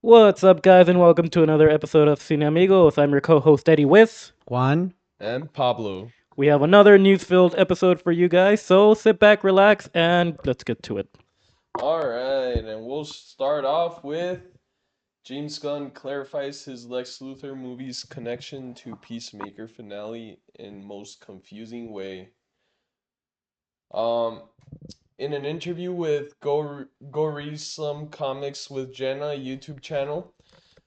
What's up, guys, and welcome to another episode of CineAmigos. I'm your co-host Eddie Wiss. Juan. And Pablo. We have another news-filled episode for you guys, so sit back, relax, and let's get to it. All right, and we'll start off with James Gunn clarifies his Lex Luthor movie's connection to Peacemaker finale in most confusing way. Um, in an interview with Go Read Some Comics with Jenna YouTube channel,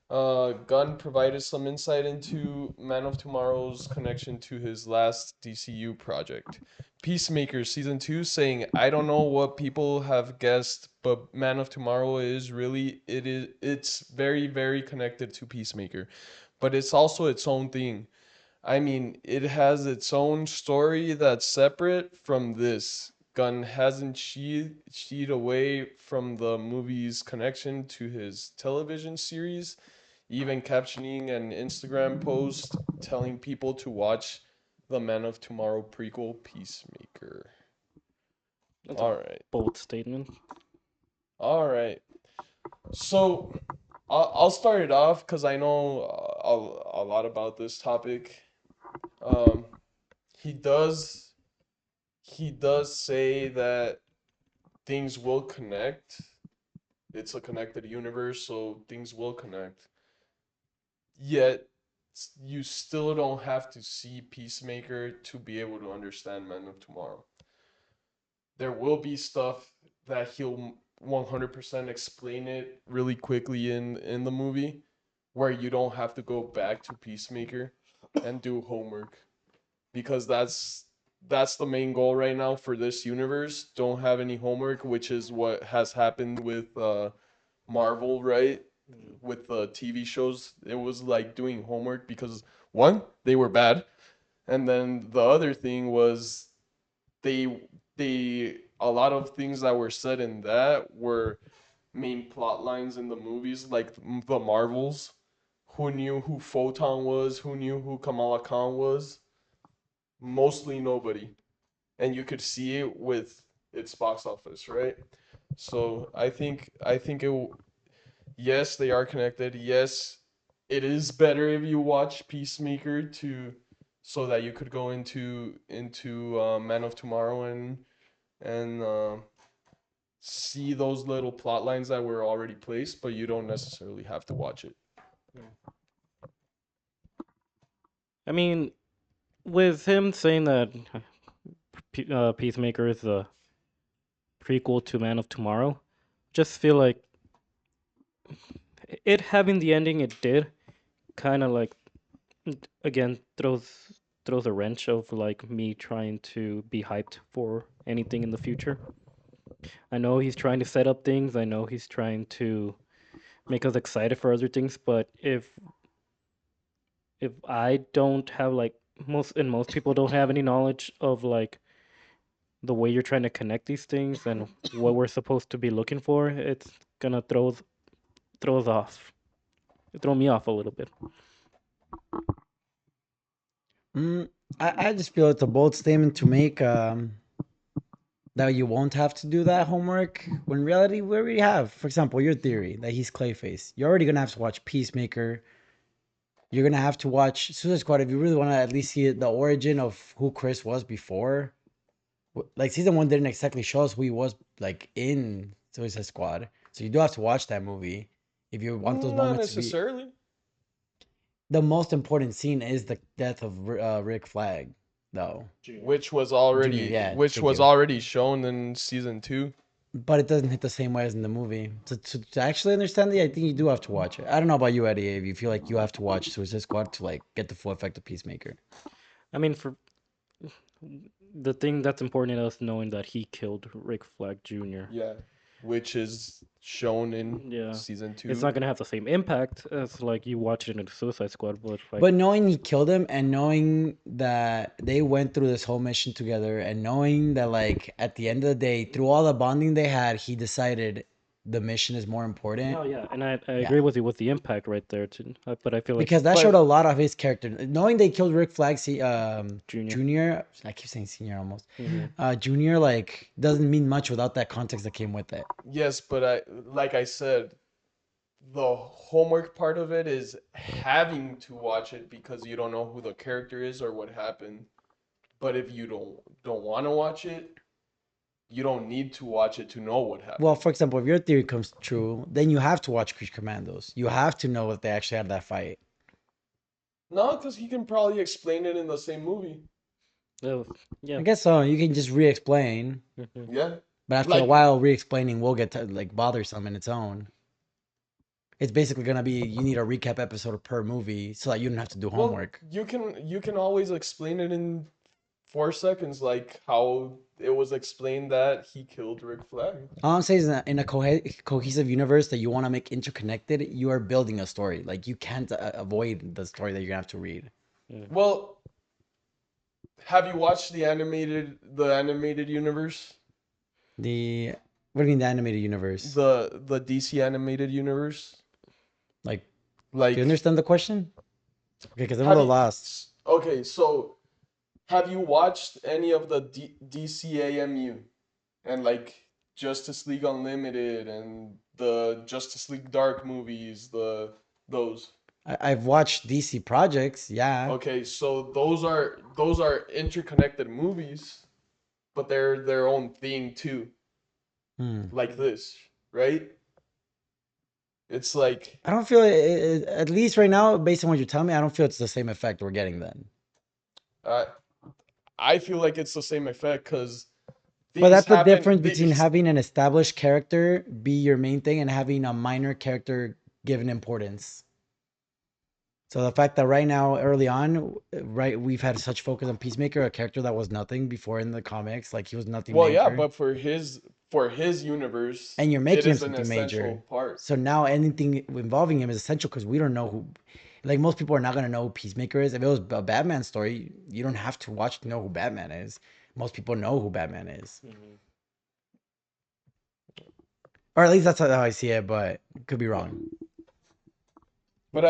Gunn provided some insight into Man of Tomorrow's connection to his last DCU project, Peacemaker Season 2, saying, I don't know what people have guessed, but Man of Tomorrow it's very, very connected to Peacemaker. But it's also its own thing. I mean, it has its own story that's separate from this. Gunn hasn't sheed away from the movie's connection to his television series, even captioning an Instagram post telling people to watch the Man of Tomorrow prequel Peacemaker. That's a All right. bold statement. All right. So I'll start it off because I know a lot about this topic. Um, he does he does say that things will connect. It's a connected universe, so things will connect. Yet you still don't have to see Peacemaker to be able to understand Man of Tomorrow. There will be stuff that he'll 100% explain it really quickly in the movie where you don't have to go back to Peacemaker and do homework because that's the main goal right now for this universe. Don't have any homework, which is what has happened with Marvel, right? With the TV shows, it was like doing homework because one, they were bad, and then the other thing was they they a lot of things that were said in that were main plot lines in the movies, like the Marvels. Who knew who Photon was? Who knew who Kamala Khan was? Mostly nobody, and you could see it with its box office, right? So I think yes, they are connected. Yes, it is better if you watch Peacemaker to so that you could go into Man of Tomorrow and see those little plot lines that were already placed, but you don't necessarily have to watch it. I mean, with him saying that Peacemaker is a prequel to Man of Tomorrow, just feel like it having the ending it did kind of like again throws a wrench of like me trying to be hyped for anything in the future. I know he's trying to set up things. I know he's trying to make us excited for other things, but if I don't have like most people don't have any knowledge of like the way you're trying to connect these things and what we're supposed to be looking for, it's gonna throw us off. Throw me off a little bit. Mm, I just feel it's a bold statement to make that you won't have to do that homework when in reality we already have. For example, your theory that he's Clayface. You're already gonna have to watch Peacemaker. You're gonna have to watch Suicide Squad if you really want to at least see the origin of who Chris was before. Like season one didn't exactly show us who he was like in Suicide Squad, so you do have to watch that movie if you want those Not moments to be. necessarily. The most important scene is the death of Rick Flag, though. Junior, yeah, Which thank was you. already shown in season 2. But it doesn't hit the same way as in the movie. To actually understand it, I think you do have to watch it. I don't know about you, Eddie, if you feel like you have to watch Suicide Squad to like get the full effect of Peacemaker. I mean, for the thing that's important is us knowing that he killed Rick Flag Jr. Yeah, which is shown in Yeah, season it's 2. not gonna have the same impact as like you watch it in the Suicide Squad, but like But knowing he killed him and knowing that they went through this whole mission together and knowing that like at the end of the day, through all the bonding they had, he decided the mission is more important. no, yeah, and I Yeah. agree with you with the impact right there too. But I feel like Because that showed But a lot of his character. Knowing they killed Rick Flag, Junior. Junior, I keep saying senior almost. Hmm. Junior like doesn't mean much without that context that came with it. yes, but I like I said, the homework part of it is having to watch it because you don't know who the character is or what happened. But if you don't want to watch it, you don't need to watch it to know what happened. Well, for example, if your theory comes true, then you have to watch Creature Commandos. You have to know that they actually had that fight. No, because he can probably explain it in the same movie. Oh, yeah. I guess so. You can just re-explain, Mhm. Yeah. but after a Like- while, re-explaining will get like bothersome in its own. It's basically gonna be you need a recap episode per movie so that you don't have to do Well, homework. you can always explain it in 4 seconds, like how it was explained that he killed Rick Flag. All I'm saying is that in a cohesive universe that you want to make interconnected, you are building a story. Like you can't avoid the story that you're gonna have to read. Well, have you watched the animated universe? The what do you mean the animated universe? The DC animated universe? Like, Like do you understand the question? Okay, because I'm a have little you- lost. Okay, so have you watched any of the DCAMU and like Justice League Unlimited and the Justice League Dark movies, those? I've watched DC projects, yeah. Okay, so those are interconnected movies, but they're their own thing too, Hmm. like this, right? It's like I don't feel at least right now, based on what you're telling me, I don't feel it's the same effect we're getting then. uh, I feel like it's the same effect because But that's the difference between having an established character be your main thing and having a minor character given importance. So the fact that right now, early on, right, we've had such focus on Peacemaker, a character that was nothing before in the comics, like he was nothing Well, major. yeah, but for his universe, And you're it making him is an something essential major. part. So now anything involving him is essential because we don't know who, like most people are not gonna know who Peacemaker is. If it was a Batman story, you don't have to watch to know who Batman is. Most people know who Batman is, or at least that's how I see it. But could be wrong. But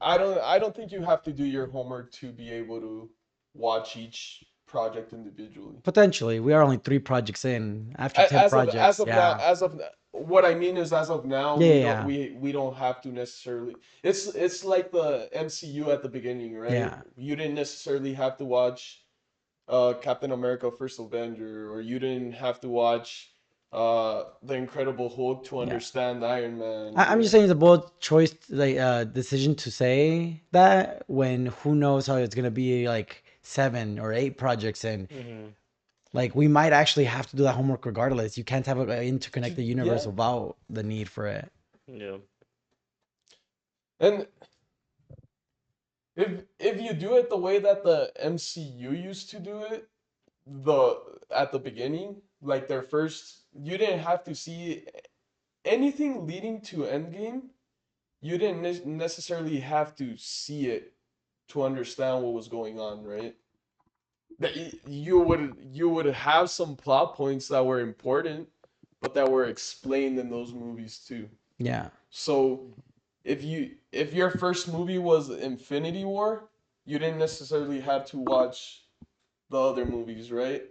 I don't think you have to do your homework to be able to watch each project individually. Potentially, we are only 3 projects in. After 10 As projects, of yeah, now, what I mean is as of now, Yeah, we don't have to necessarily. It's like the MCU at the beginning, right? Yeah. You didn't necessarily have to watch Captain America: First Avenger, or you didn't have to watch The Incredible Hulk to understand Iron Man. I'm just saying it's a bold choice, like decision to say that when who knows how it's gonna be like 7 or 8 projects in. Like we might actually have to do that homework regardless. You can't have an interconnected universe Yeah. without the need for it. Yeah. And if you do it the way that the MCU used to do it, at the beginning, like their first, you didn't have to see anything leading to Endgame. You didn't necessarily have to see it to understand what was going on, right? That you would have some plot points that were important, but that were explained in those movies too. Yeah. So if your first movie was Infinity War, you didn't necessarily have to watch the other movies, right?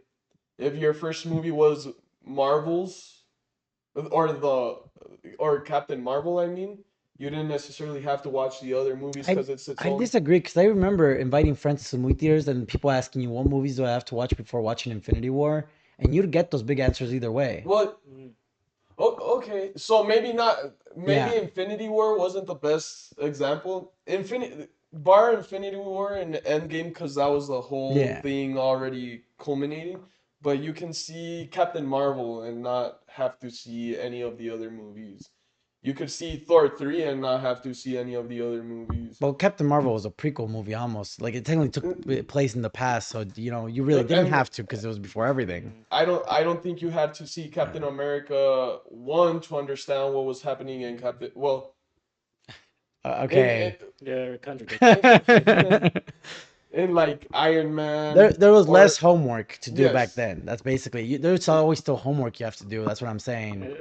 If your first movie was Marvel's or Captain Marvel, I mean, you didn't necessarily have to watch the other movies because it's its I own. disagree because I remember inviting friends to movie theaters and people asking you what movies do I have to watch before watching Infinity War, and you'd get those big answers either way. Well, okay, so maybe not. Maybe Yeah. Infinity War wasn't the best example. Bar Infinity War and Endgame, because that was the whole Yeah. thing already culminating. But you can see Captain Marvel and not have to see any of the other movies. You could see Thor 3 and not have to see any of the other movies. Well, Captain Marvel was a prequel movie almost. Like it technically took place in the past, so you really didn't And- have to because it was before everything. I don't think you had to see Captain America 1 to understand what was happening in Captain. Well, Okay. Yeah, contradict. in like Iron Man. There was or- less homework to do back Yes. then. That's basically there's always still homework you have to do. That's what I'm saying.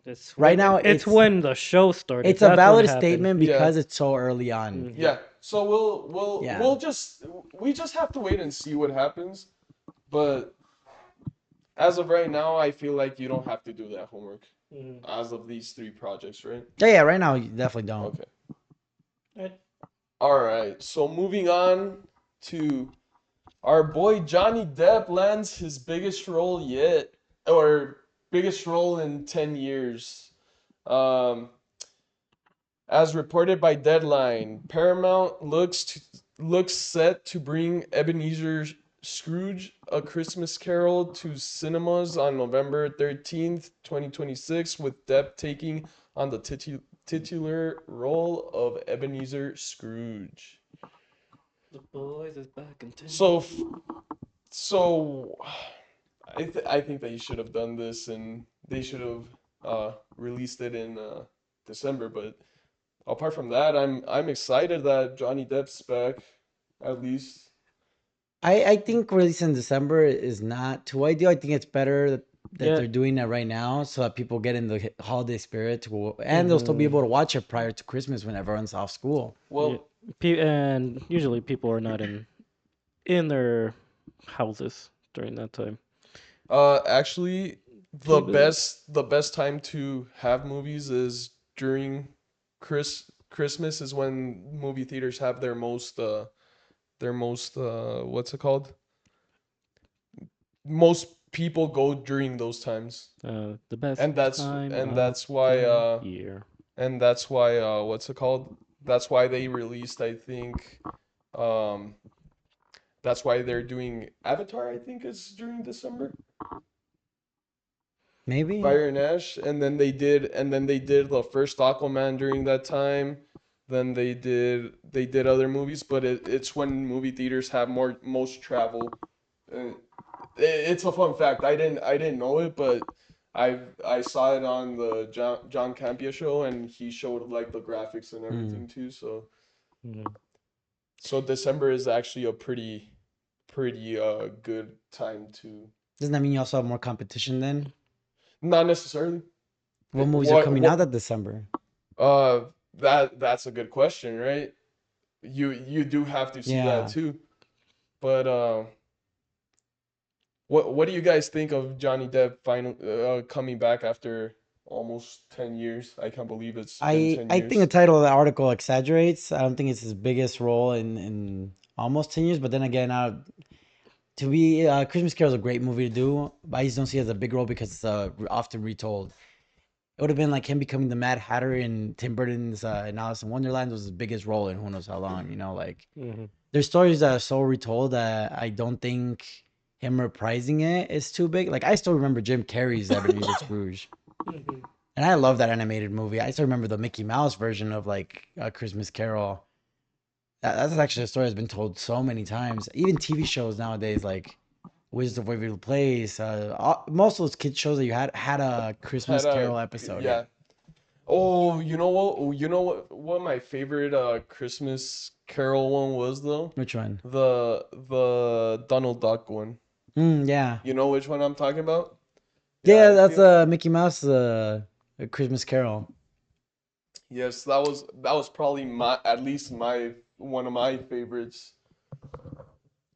It's Right when- now, it's it's- when the show started. It's a That's what valid happened. statement Yeah. because it's so early on. Mhm. Yeah. So we'll Yeah. we just have to wait and see what happens. But as of right now, I feel like you don't have to do that homework. as of these three projects, right? Yeah, right now you definitely don't. Okay. Right. All right. So moving on to our boy Johnny Depp lands his biggest role yet, or biggest role in 10 years. Um, as reported by Deadline, Paramount looks set to bring Ebenezer Scrooge: A Christmas Carol to cinemas on November 13th, 2026, with Depp taking on the titular role of Ebenezer Scrooge. The boys is back in town. So I think they should have done this and they should have released it in December. But apart from that, I'm excited that Johnny Depp's back, at least. I think release in December is not too ideal. I think it's better that Yeah. they're doing it right now so that people get in the holiday spirit and they'll still be able to watch it prior to Christmas when everyone's off school. Yeah. Well, And usually people are not in their houses during that time. actually, People. the best time to have movies is during Christmas is when movie theaters have their most what's it called? Most people go during those times. The best And that's time and of that's why the year. and that's why what's it called? That's why they released, I think, um that's why they're doing Avatar, I think is during December. Maybe. Fire and Ash, and then they did the first Aquaman during that time. Then they did other movies, but it's when movie theaters have most travel. Uh, it's a fun fact. I didn't know it, but I saw it on the John Campea show, and he showed like the graphics and everything too. So Mhm. so December is actually a pretty good time to. Doesn't that mean you also have more competition then? Not necessarily. What movies are What coming out what that December? that's a good question, right? You do have to see that Yeah. too. But what do you guys think of Johnny Depp coming back after almost 10 years? I can't believe it's been 10 I think the years. title of the article exaggerates. I don't think it's his biggest role in almost 10 years. But then again, to be Christmas Carol is a great movie to do, but I just don't see it as a big role because it's often retold. It would have been like him becoming the Mad Hatter in Tim Burton's in Alice in Wonderland was his biggest role in who knows how long. You know, like Mhm. there's stories that are so retold that I don't think him reprising it is too big. Like I still remember Jim Carrey's Ebenezer Scrooge. Mhm. And I love that animated movie. I still remember the Mickey Mouse version of like a Christmas Carol. That's actually a story that's been told so many times. Even TV shows nowadays, like Wizards of Waverly Place, most of those kids shows that you had a Christmas Had a Carol episode. yeah. Oh, you know what? What my favorite Christmas Carol one was though? Which one? The Donald Duck one. Yeah, You know which one I'm talking about? Yeah, yeah. I That's feel Mickey Mouse, a Christmas Carol. yes, that was probably my at least my one of my favorites.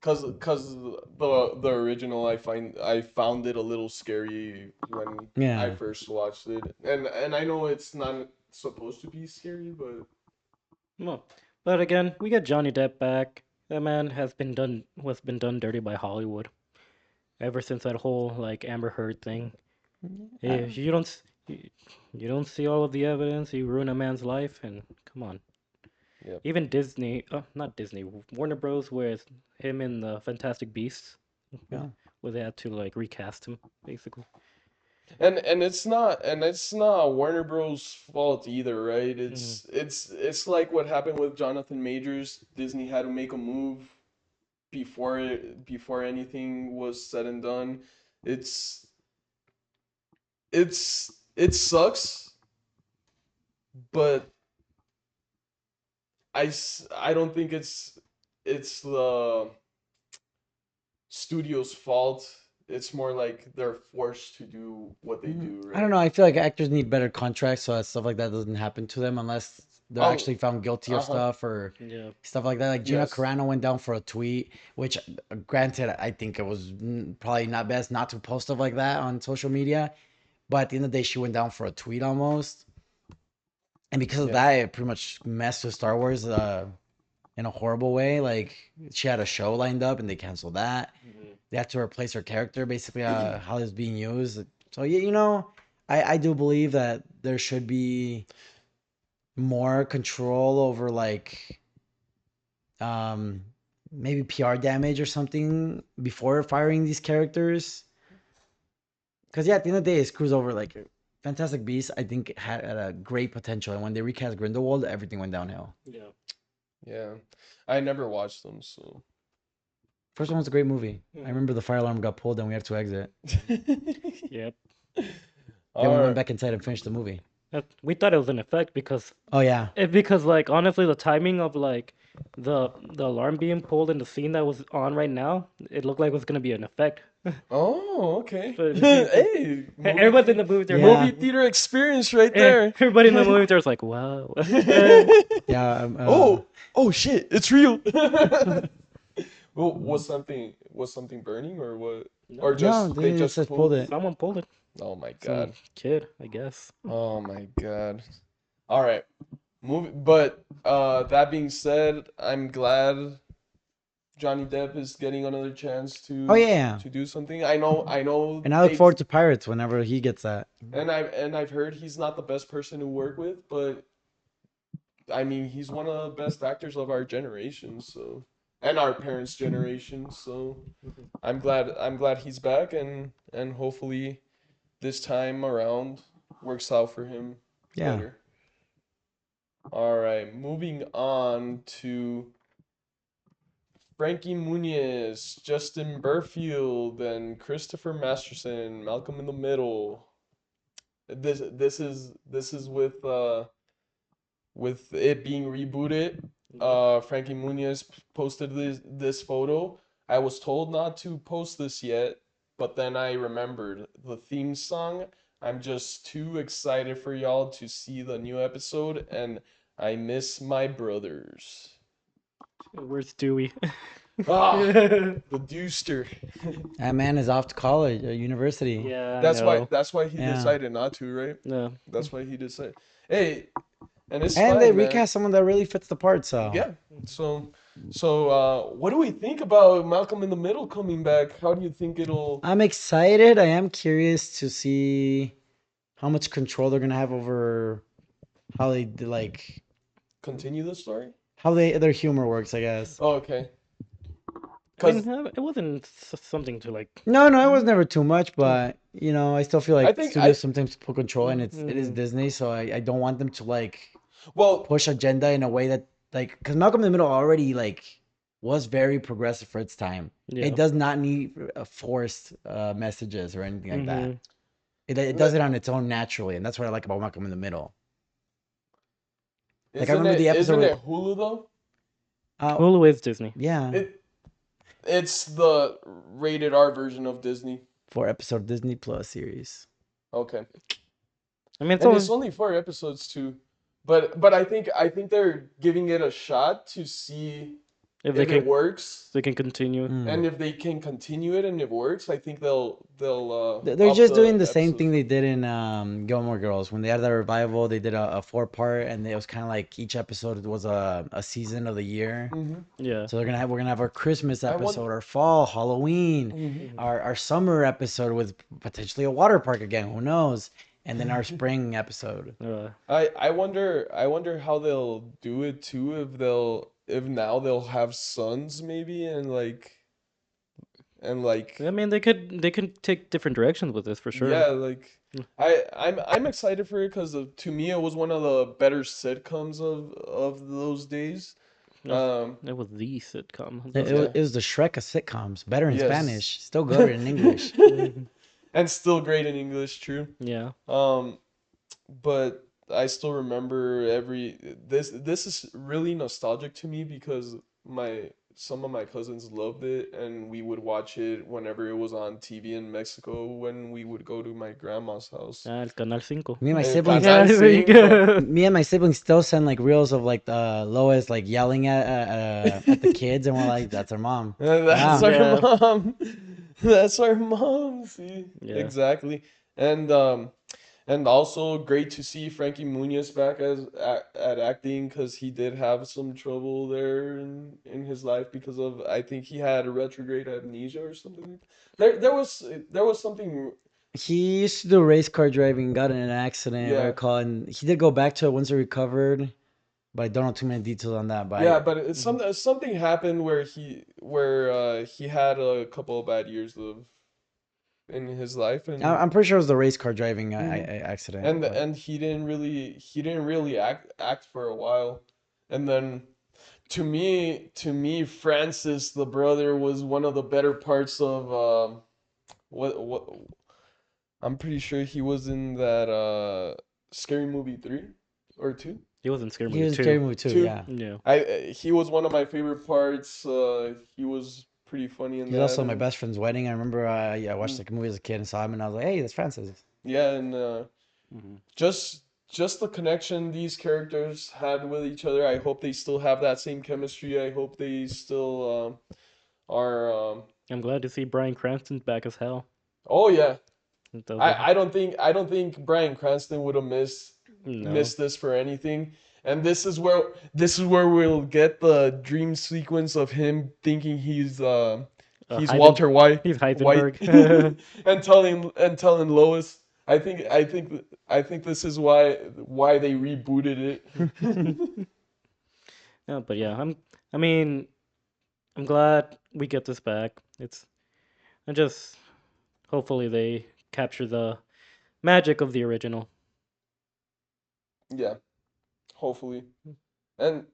Cause the original I found it a little scary when I Yeah, first watched it, and I know it's not supposed to be scary, but Well, but again, we get Johnny Depp back. That man has been done dirty by Hollywood ever since that whole like Amber Heard thing. uh, If you don't you don't see all of the evidence, you ruin a man's life, and come on. yeah. Even Disney, not Disney, Warner Bros. With him in the Fantastic Beasts, yeah. where they had to like recast him basically. And it's not Warner Bros. Fault either, right? Mhm. It's like what happened with Jonathan Majors. Disney had to make a move before anything was said and done. It's it sucks, but I don't think it's the studio's fault. It's more like they're forced to do what they do, I don't right? know. I feel like actors need better contracts so that stuff like that doesn't happen to them unless they're Oh, actually found guilty of uh-huh. stuff or Yeah. stuff like that. Like Gina Yes. Carano went down for a tweet, which granted, I think it was probably not best not to post stuff like that on social media. But at the end of the day, she went down for a tweet almost. And because of Yeah. that, it pretty much messed with Star Wars in a horrible way. Like, she had a show lined up and they canceled that. They had to replace her character, basically, how it's being used. So, yeah, you know, I do believe that there should be more control over, like, um, maybe PR damage or something before firing these characters. Because, yeah, at the end of the day, it screws over, like, Fantastic Beasts, I think, had a great potential. And when they recast Grindelwald, everything went downhill. Yeah. Yeah, I never watched them, so. First one was a great movie. I Mhm. remember the fire alarm got pulled and we have to exit. Yep. Then we All went right. back inside and finished the movie. We thought it was an effect because Oh yeah, because like honestly the timing of like the alarm being pulled in the scene that was on right now, it looked like it was gonna be an effect. Oh, okay. But Hey, everyone's in the movie theater. Yeah. movie theater experience right there. Everybody in the movie theater was like, wow. yeah. Oh shit! It's real. Well, was something burning or what? Or No, just No, they they just just pulled? pulled it. someone pulled it. Oh my Some god. kid, I guess. Oh my god. All right. But that being said, I'm glad Johnny Depp is getting another chance Oh yeah. to do something. I know And I look they forward to Pirates whenever he gets that. and I've heard he's not the best person to work with, but I mean, he's one of the best actors of our generation, so and our parents' generation, so I'm glad he's back and hopefully this time around works out for him Yeah. better. All right, moving on to Frankie Muniz, Justin Burfield, and Christopher Masterson, Malcolm in the Middle. This is with it being rebooted. Frankie Muniz posted this photo. I was told not to post this yet, but then I remembered the theme song. I'm just too excited for y'all to see the new episode, and I miss my brothers. Where's Dewey? Ah, Yeah, the Deuster. That man is off to college, university. I That's why. know. That's why he Yeah. decided not to, right? No. That's why he decided. Hey, and it's And they fine, man. recast someone that really fits the part. So Yeah. So, what do we think about Malcolm in the Middle coming back? How do you think it'll I'm excited. I am curious to see how much control they're gonna have over how they like continue the story? how their humor works. I guess. Oh, okay. I mean, Because it wasn't something to like. No, it was never too much, but you know, I still feel I like think studios sometimes pull control, and it is Mhm. Disney, so I don't want them to like well, push agenda in a way that like because Malcolm in the Middle already like was very progressive for its time. Yeah. It does not need forced messages or anything like that. Mhm. It does it on its own naturally, and that's what I like about Malcolm in the Middle. Like I isn't remember it the episode isn't with it Hulu though? Hulu is Disney. yeah, It's the rated R version of Disney. 4 episode Disney Plus series. Okay. I mean, it's And only it's only 4 episodes too. But I think they're giving it a shot to see if if it works. they can continue. Mm. And if they can continue it and it works, I think they'll They're up just the doing the same episodes. thing they did in Gilmore Girls when they had that revival. They did a 4 part, and it was kind of like each episode was a season of the year. Mhm. Yeah. So we're gonna have our Christmas I want- episode, our fall, Halloween, Mhm. our summer episode with potentially a water park again. Who knows? And then our spring episode. I wonder how they'll do it too if now they'll have sons maybe and I mean, they could take different directions with this for sure. yeah, like I'm excited for it because to me it was one of the better sitcoms of those days. It was the sitcom. It was the Shrek of sitcoms. Better in Yes. Spanish, still good in English. And still great in English, true. Yeah. But I still remember this is really nostalgic to me because some of my cousins loved it and we would watch it whenever it was on TV in Mexico when we would go to my grandma's house. El Canal 5. Me and my El siblings. Canal Cinco. Me and my siblings still send like reels of like Lois like yelling at the kids, and we're like, "That's our mom." That's Wow. our Yeah. mom. That's our mom. See, Yeah. exactly. and also great to see Frankie Muniz back at acting because he did have some trouble there in his life because of I think he had a retrograde amnesia or something like that. There was something. He used to do race car driving, got in an accident, if I Yeah. recall, and he did go back to it once he recovered. But I don't know too many details on that. But Yeah, but it's Mhm. something happened where he had a couple of bad years of in his life, and I'm pretty sure it was the race car driving Mhm. accident. and But he didn't really act for a while, and then to me Francis the brother was one of the better parts of what I'm pretty sure he was in that Scary Movie 3 or 2. He was in Scary he Movie was in Scary too. Movie too. 2. Yeah, Yeah. He was one of my favorite parts. He was pretty funny in he was that, also at my and best friend's wedding. I remember. Yeah, I watched mm, like a movie as a kid and saw him, and I was like, "Hey, that's Francis." yeah, and Hmm. just the connection these characters had with each other. I hope they still have that same chemistry. I hope they still are. I'm glad to see Bryan Cranston back as Hal. Oh yeah, That was a I don't think Bryan Cranston would have no missed this for anything. And this is where we'll get the dream sequence of him thinking he's Heisen. Walter White He's White Heisenberg. and telling Lois. I think this is why they rebooted it. No, but yeah, I mean, I'm glad we get this back. I just hopefully they capture the magic of the original. Yeah, hopefully. And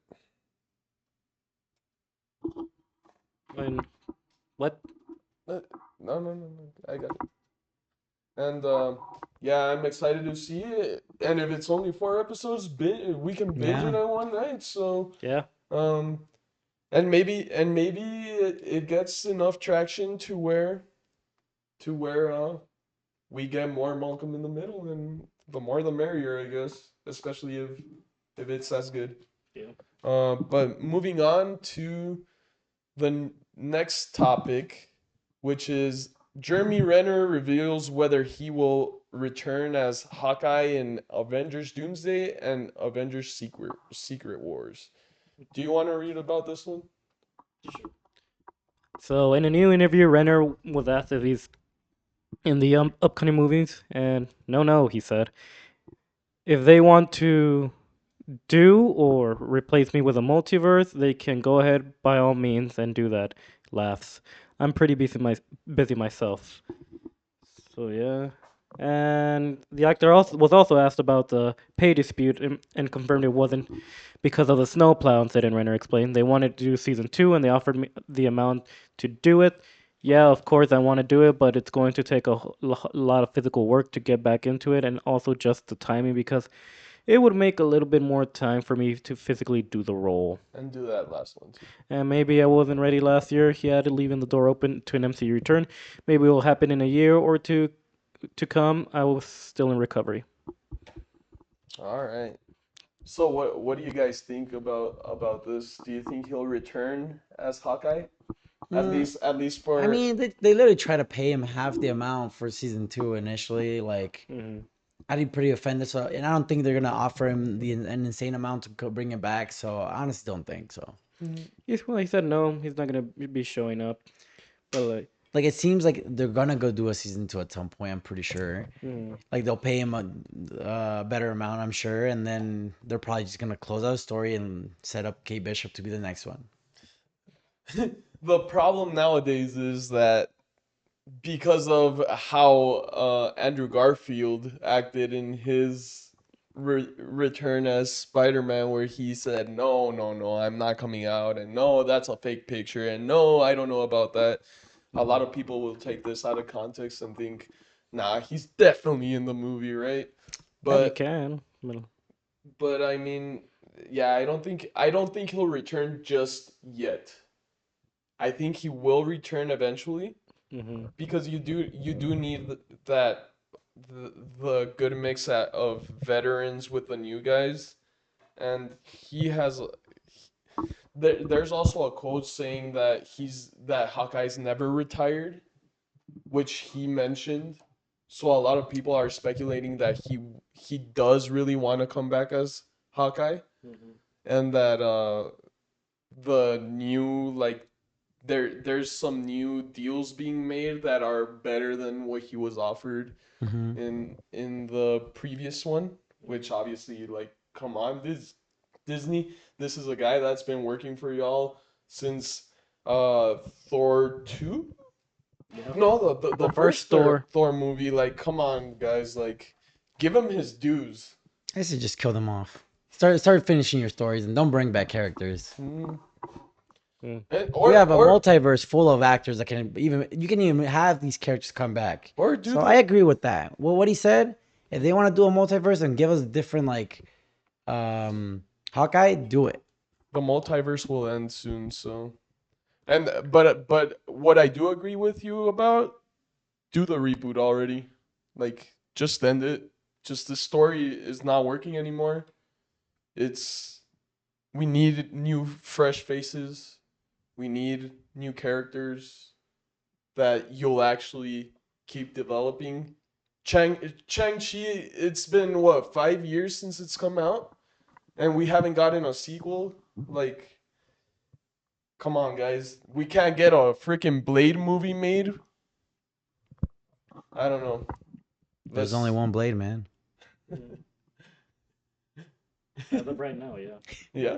And what? no, no, no, no, I got it. And yeah, I'm excited to see it. And if it's only 4 episodes, we can binge it Yeah, on one night. So Yeah. um, and maybe it gets enough traction to where we get more Malcolm in the Middle, and the more the merrier, I guess. Especially if it's as good. Yeah. But moving on to the next topic, which is Jeremy Renner reveals whether he will return as Hawkeye in Avengers Doomsday and Avengers Secret Wars. Do you want to read about this one? So in a new interview, Renner was asked if he's in the upcoming movies, and no, he said. If they want to do or replace me with a multiverse, they can go ahead by all means and do that. Laughs. I'm pretty busy myself. So yeah. And the actor also was also asked about the pay dispute and confirmed it wasn't because of the snowplow incident. Renner explained they wanted to do season 2 and they offered me the amount to do it. Yeah, of course I want to do it, but it's going to take a lot of physical work to get back into it, and also just the timing because it would make a little bit more time for me to physically do the role. And do that last one too. And maybe I wasn't ready last year. He had to leaving the door open to an MCU return. Maybe it will happen in a year or two to come. I was still in recovery. All right. So what do you guys think about this? Do you think he'll return as Hawkeye? At mm, least at least I for mean, they literally try to pay him half the amount for season 2 initially. Like, Hmm. I'd be pretty offended. So, and I don't think they're gonna offer him an insane amount to bring him back. So, I honestly don't think so. He said no. He's not gonna be showing up. But like, Like, it seems like they're gonna go do a season 2 at some point. I'm pretty sure. mm, Like, they'll pay him a better amount, I'm sure, and then they're probably just gonna close out a story and set up Kate Bishop to be the next one. the problem nowadays is that because of how Andrew Garfield acted in his return as Spider-Man, where he said, "No, no, no, I'm not coming out," and "No, that's a fake picture," and "No, I don't know about that." A lot of people will take this out of context and think, "Nah, he's definitely in the movie, right?" yeah, you But can. But, I mean, yeah, I don't think he'll return just yet. I think he will return eventually hmm because you do need that the good mix of veterans with the new guys, and he has there's also a quote saying that Hawkeye's never retired, which he mentioned. So a lot of people are speculating that he does really want to come back as Hawkeye, and that the new like there's some new deals being made that are better than what he was offered Hmm. in the previous one, which obviously like come on, this Disney, this is a guy that's been working for y'all since uh Thor 2? Yeah. No, the The first first Thor, Thor. Thor movie. Like, come on, guys, like give him his dues. I say just kill them off. Start finishing your stories and don't bring back characters. Mm. Mm. And, You have a or multiverse full of actors that can even have these characters come back. or do So I the agree with that. Well, what he said, if they want to do a multiverse and give us different like Hawkeye, do it. the multiverse will end soon, so and but what I do agree with you about, do the reboot already. Like just end it. Just the story is not working anymore. It's we need new fresh faces. We need new characters that you'll actually keep developing. Chang-Chi, it's been what, 5 years since it's come out? And we haven't gotten a sequel? Like, come on, guys. We can't get a freaking Blade movie made? I don't know. There's only Let's. one Blade, man. Mm. As of right now, yeah. Yeah.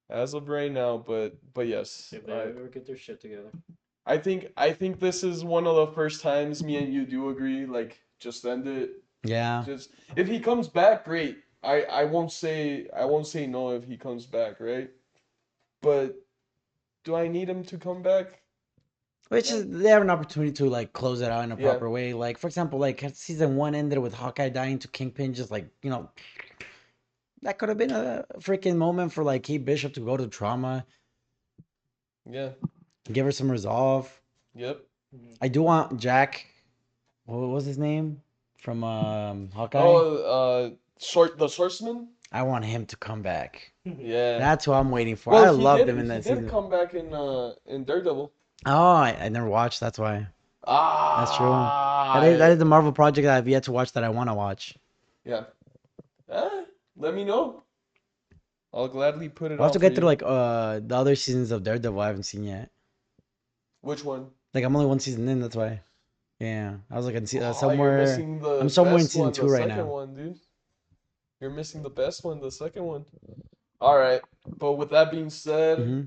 As of right now, but yes. If they ever get their shit together. I think this is one of the first times me and you do agree, like, just end it. Yeah. Just if he comes back, great. I won't say no if he comes back, right? But do I need him to come back? Which is they have an opportunity to like close it out in a Yeah. proper way. Like for example, like season one ended with Hawkeye dying to Kingpin, just like that could have been a freaking moment for like Kate Bishop to go to trauma, Yeah. give her some resolve. Yep. Mhm. I do want Jack. What was his name from Hawkeye? Oh, the swordsman? I want him to come back. Yeah. That's who I'm waiting for. Well, I he loved did him in he that did season. come back in Daredevil. Oh, I never watched. That's why. That's true. That is Ah. the Marvel project that I've yet to watch that I want to watch. Yeah. Let me know. I'll gladly put it I'll have on to for get through you. like the other seasons of Daredevil I haven't seen yet. Which one? Like I'm only one season in. That's why. Yeah, I was like in Oh, you're somewhere. missing I'm the somewhere in best season one, the two right second now. one, dude. You're missing the best one, the second one. All right. But with that being said, Hmm.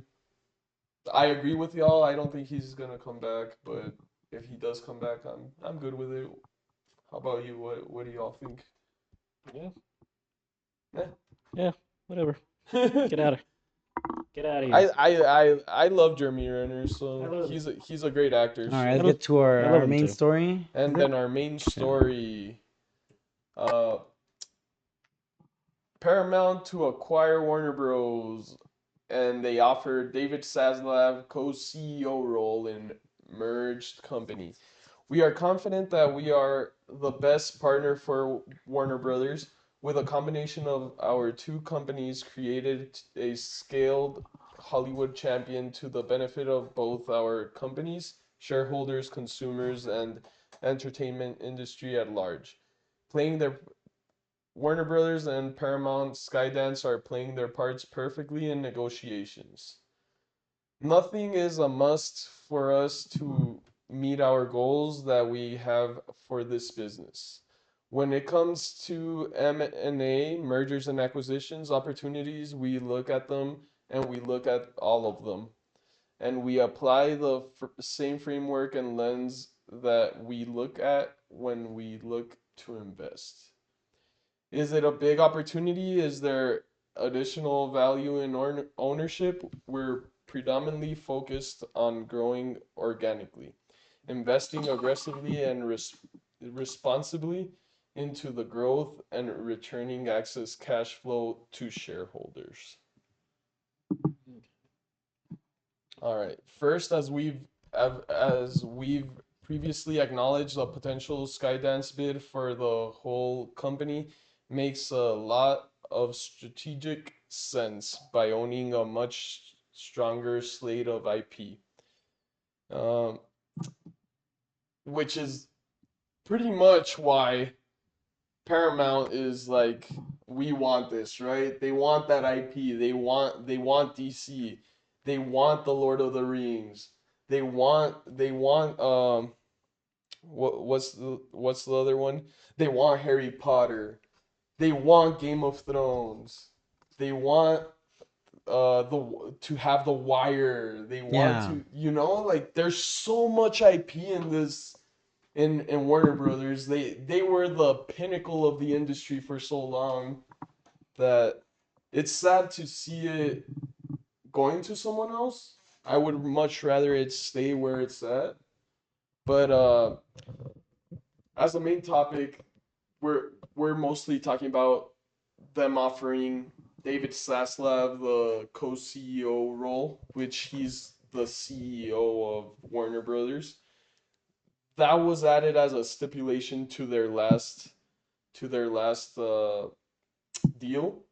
I agree with y'all. I don't think he's gonna come back, but if he does come back, I'm good with it. How about you? What do y'all think? Yeah. Eh. Yeah. Whatever. Get out of Get out of I, here. I I love Jeremy Renner, I so love him. he's a great actor. All right, let's I So love, get to I our, love our him main too. story. and Is then it? our main Yeah. story, uh, Paramount to acquire Warner Bros. And they offered David Zaslav co-CEO role in merged company. We are confident that we are the best partner for Warner Brothers. With a combination of our two companies, created a scaled Hollywood champion to the benefit of both our companies, shareholders, consumers, and entertainment industry at large. Playing their Warner Brothers and Paramount Skydance are playing their parts perfectly in negotiations. Nothing is a must for us to meet our goals that we have for this business. When it comes to M&A, mergers and acquisitions opportunities, we look at them and we look at all of them. And we apply the same framework and lens that we look at when we look to invest. Is it a big opportunity? Is there additional value in ownership? We're predominantly focused on growing organically, investing aggressively and responsibly into the growth and returning excess cash flow to shareholders. All right. First, as we've previously acknowledged, the potential Skydance bid for the whole company makes a lot of strategic sense by owning a much stronger slate of IP, um, which is pretty much why Paramount is like, we want this, right? They want that IP. They want DC. They want the Lord of the Rings. They want what's the other one? They want Harry Potter. They want Game of Thrones. They want the to have the Wire. They want Yeah. to, like, there's so much IP in this, in Warner Brothers. They were the pinnacle of the industry for so long that it's sad to see it going to someone else. I would much rather it stay where it's at. But as the main topic, we're mostly talking about them offering David Zaslav the co-CEO role, which he's the CEO of Warner Brothers. That was added as a stipulation to their last deal,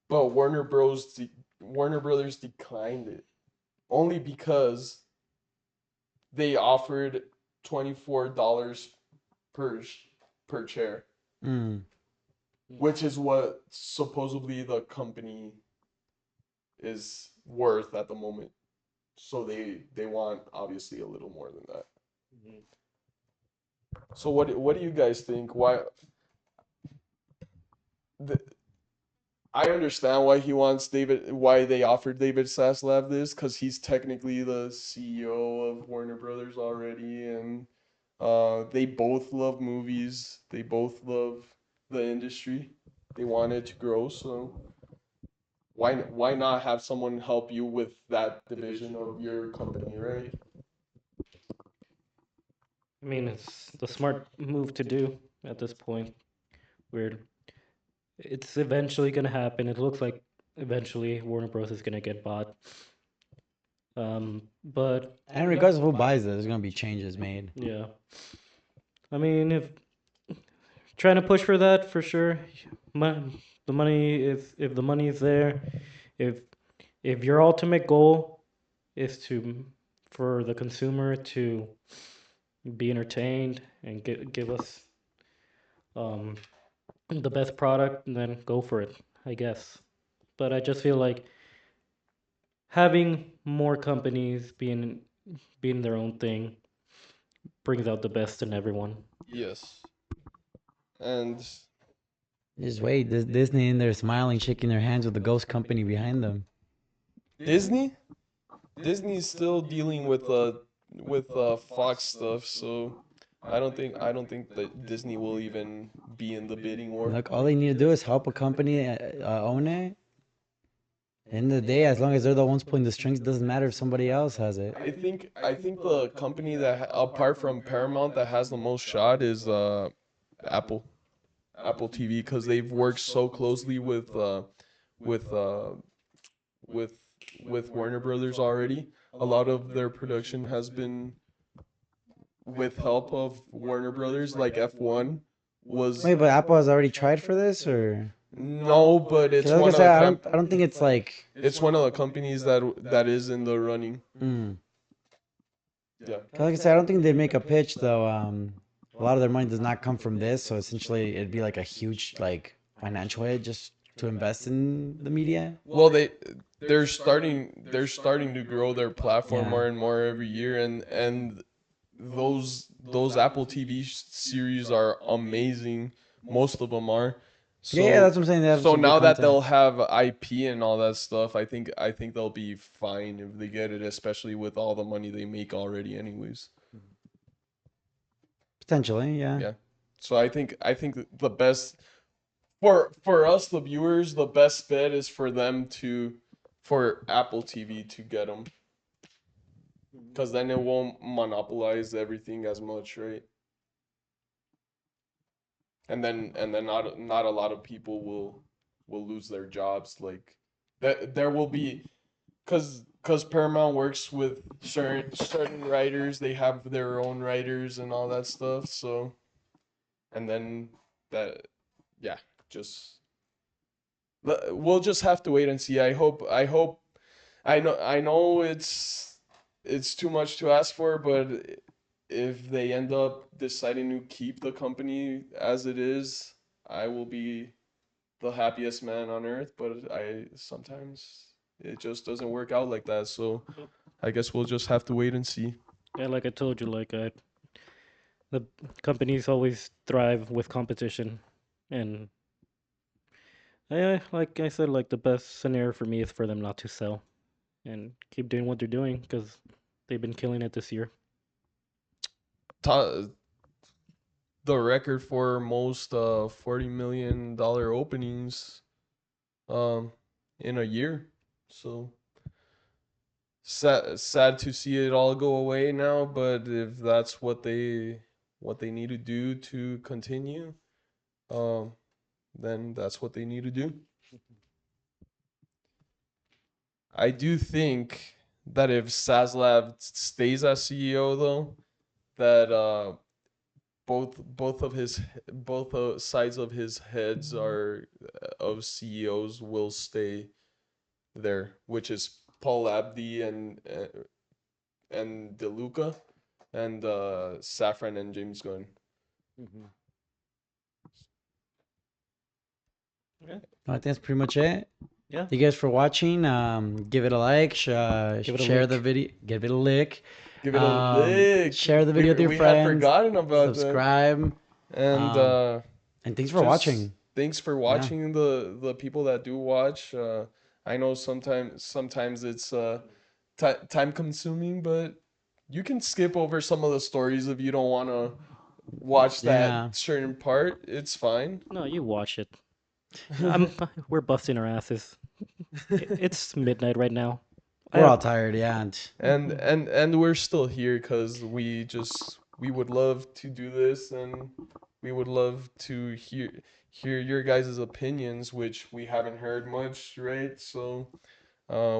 but Warner Brothers declined it only because they offered $24 per per chair, Mm. which is what supposedly the company is worth at the moment. So they want obviously a little more than that. Mhm. So what do you guys think? The, I understand why they offered David Zaslav this, because he's technically the CEO of Warner Brothers already, and they both love movies. They both love the industry. They want it to grow, so why not have someone help you with that division of your company, right? I mean, it's the smart move to do at this point. Where it's eventually gonna happen. It looks like eventually Warner Bros. Is gonna get bought. But And regardless of who buys it, there's gonna be changes made. yeah, I mean, if trying to push for that for sure, the money is if the money is there, if your ultimate goal is to for the consumer to be entertained and give us um, the best product, then go for it, I guess. But I just feel like having more companies being their own thing brings out the best in everyone. Yes. And Just wait, there's Disney in there smiling, shaking their hands with the ghost company behind them. Disney? Disney's still dealing with Fox stuff, so I don't think that Disney will even be in the bidding war. Look, all they need to do is help a company own it. End of the day, as long as they're the ones pulling the strings, doesn't matter if somebody else has it. I think the company apart from Paramount that has the most shot is Apple. Apple TV, because they've worked so closely with uh with with Warner Brothers already. A lot of their production has been with help of Warner Brothers, like F1 was. Wait, but Apple has already tried for this, or? No, but Because I was gonna say, I don't think it's like. it's one of the companies that is in the running. Mm. Yeah. 'Cause like I said, I don't think they'd make a pitch though. A lot of their money does not come from this, so essentially it'd be like a huge like financial hit just to invest in the media. Well, they're starting to grow their platform Yeah. more and more every year, and those Apple TV series are amazing. Most of them are. Yeah, So that's what I'm saying. They have so some good now that they'll content. have IP and all that stuff, I think they'll be fine if they get it, especially with all the money they make already anyways. Potentially, yeah. Yeah. So I think the best for us the viewers, the best bet is for Apple TV to get them, because then it won't monopolize everything as much, right? And then not a lot of people will lose their jobs, like that there will be, because Paramount works with certain writers, they have their own writers and all that stuff, so and then that, yeah, just we'll just have to wait and see. I know it's too much to ask for, but if they end up deciding to keep the company as it is, I will be the happiest man on earth. But I sometimes it just doesn't work out like that. So I guess we'll just have to wait and see. Yeah, like I told you, like the companies always thrive with competition, and like I said, like the best scenario for me is for them not to sell and keep doing what they're doing because they've been killing it this year. Ta- the record for most $40 million openings um in a year. So sad to see it all go away now, but if that's what they need to do to continue, um then that's what they need to do. I do think that if Saslav stays as CEO though, that both sides of his heads are of CEOs will stay there, which is Paul Abdi and DeLuca and Safran and James Gunn. Mm-hmm. I think that's pretty much it. Yeah, Thank you guys for watching. Give it a like, give it a share the lick. video, give it a lick. Give it a lick. Share the video with your We had friends. forgotten about that. Subscribe. And And thanks for just watching. thanks for Yeah. watching the people that do watch. I know sometimes it's time consuming, but you can skip over some of the stories if you don't want to watch that Yeah. certain part. It's fine. No, you watch it. We're busting our asses. It's midnight right now. We're all tired, yeah. And we're still here because we would love to do this, and we would love to hear your guys' opinions, which we haven't heard much, right? So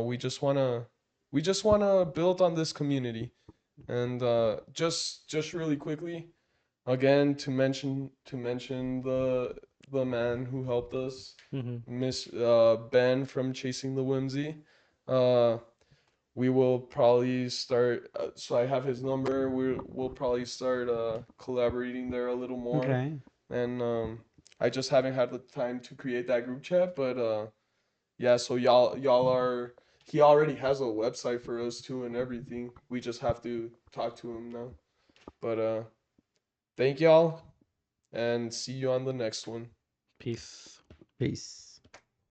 we just wanna build on this community. And just really quickly, again, to mention the man who helped us, Mm-hmm. Miss Ben from Chasing the Whimsy. Uh, we will probably start. So I have his number. We'll probably start collaborating there a little more. Okay. And I just haven't had the time to create that group chat, but yeah. So y'all are. He already has a website for us too and everything. We just have to talk to him now. But thank y'all, and see you on the next one. Peace. Peace.